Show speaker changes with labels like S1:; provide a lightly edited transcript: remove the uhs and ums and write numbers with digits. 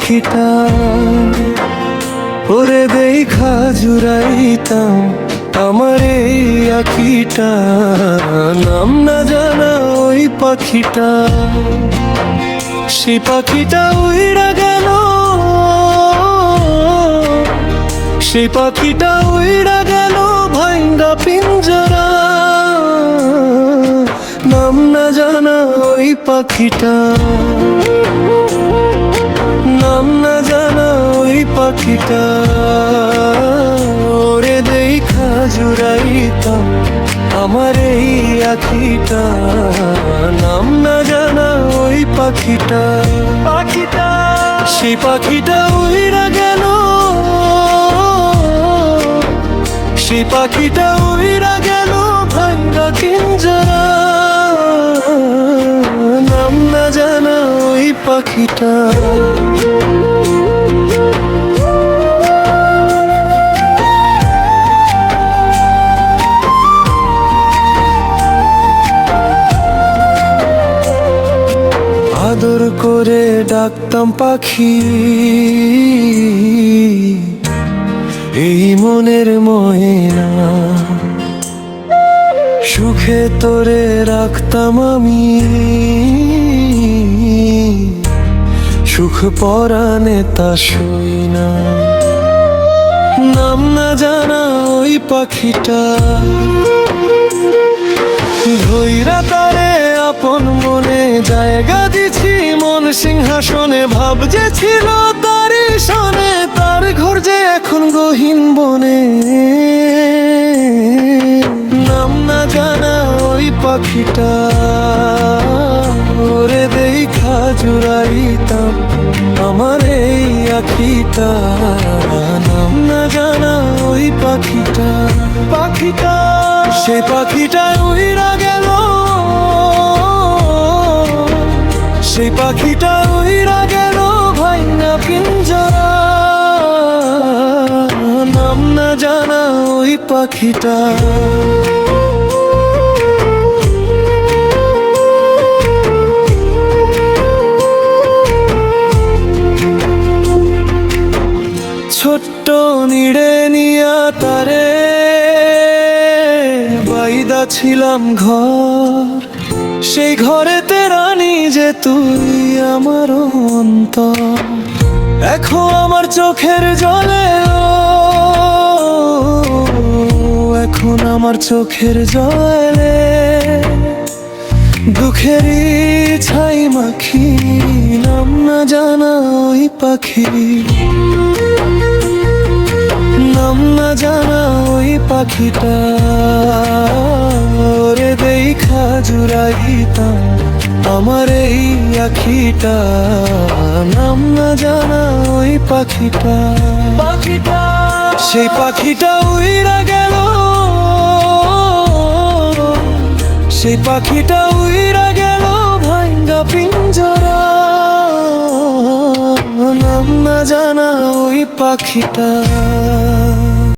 S1: পাখিটা ওরে দেখা জুড়াইতাম আমার এই আখিটা। নাম না জানা ওই পাখিটা, সেই পাখিটা উইড়া গেল, সেই পাখিটা উইড়া গেল ভাঙ্গা পিঞ্জরা। নাম না জানা ওই পাখিটা, নাম না জানা ওই পাখিটা ওরে দেখা জুড়াইতাম আমার এই আখিটা। নাম না জানা ওই পাখিটা, পাখিটা সেই পাখিটা উইড়া গেল, সেই পাখিটা উইড়া গেল ভাঙ্গা পিঞ্জরা। নাম না জানা ওই পাখিটা। আদর করে ডাকতাম পাখি, এই মনের ময়না, সুখে তোরে রাখতাম আমি, সুখ পরাণে তা সই না। নাম না জানা ওই পাখিটা ধইরা তারে আপন মনে জায়গা দিছি মন সিংহাসনে। ভাব যে ছিল তারই সনে, তার ঘর যে এখন গহীন বনে। নাম না জানা ওই পাখিটা ওরে দেখা জুড়াইতাম আমার এই আখিটা। নাম না জানা ওই পাখিটা, পাখিটা সে পাখিটা উইড়া গেল, সেই পাখিটা উইড়া গেল ভাঙ্গা পিঞ্জরা। নাম না জানা ওই পাখিটা। ছোট্ট নিড়ে নিয়া তারে বাইদা ছিলাম ঘর, সেই ঘরেতে রানী যে তুই আমার অন্তর। এখন আমার চোখের জলে, এখন আমার চোখের জলে দুঃখেরই ছাই মাখি। নাম না জানা ওই পাখি, নাম না জানা ওই পাখিটা ওরে দেখা জুড়াইতাম আমার এই আখিটা। নাম না জানা ওই পাখিটা, পাখিটা সেই পাখিটা উইড়া গেল, সেই পাখিটা উইড়া গেল ভাঙ্গা পিঞ্জরা। নাম না জানা ওই পাখিটা।